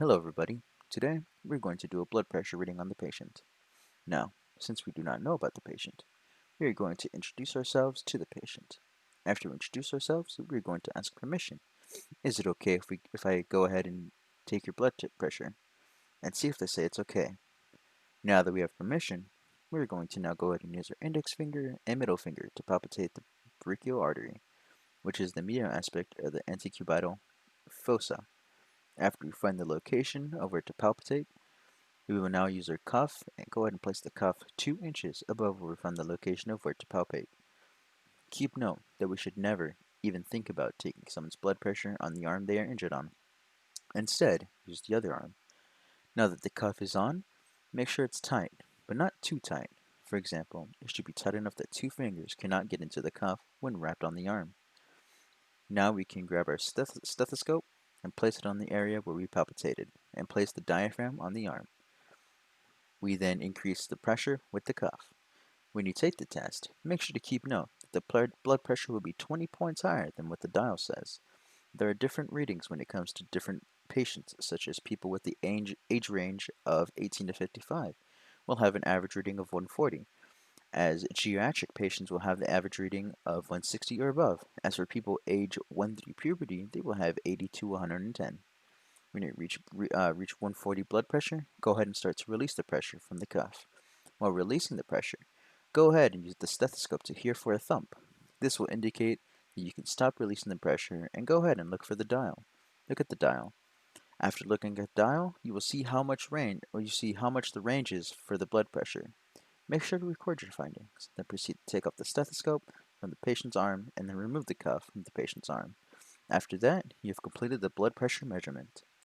Hello everybody. Today we're going to do a blood pressure reading on the patient. Now, since we do not know about the patient, we are going to introduce ourselves to the patient. After we introduce ourselves, we're going to ask permission. Is it okay if I go ahead and take your blood pressure and see if they say it's okay? Now that we have permission, we're going to now go ahead and use our index finger and middle finger to palpitate the brachial artery, which is the medial aspect of the antecubital fossa. After we find the location of where to palpitate, we will now use our cuff and go ahead and place the cuff 2 inches above where we found the location of where to palpate. Keep note that we should never even think about taking someone's blood pressure on the arm they are injured on. Instead, use the other arm. Now that the cuff is on, make sure it's tight, but not too tight. For example, it should be tight enough that 2 fingers cannot get into the cuff when wrapped on the arm. Now we can grab our stethoscope and place it on the area where we palpitated, and place the diaphragm on the arm. We then increase the pressure with the cuff. When you take the test, make sure to keep note that the blood pressure will be 20 points higher than what the dial says. There are different readings when it comes to different patients, such as people with the age range of 18 to 55 will have an average reading of 140, as geriatric patients will have the average reading of 160 or above. As for people age 1 through puberty, they will have 80 to 110. When you reach 140 blood pressure, go ahead and start to release the pressure from the cuff. While releasing the pressure, go ahead and use the stethoscope to hear for a thump. This will indicate that you can stop releasing the pressure and go ahead and look for the dial. Look at the dial. After looking at the dial, you will see how much the range is for the blood pressure. Make sure to record your findings, then proceed to take off the stethoscope from the patient's arm and then remove the cuff from the patient's arm. After that, you have completed the blood pressure measurement.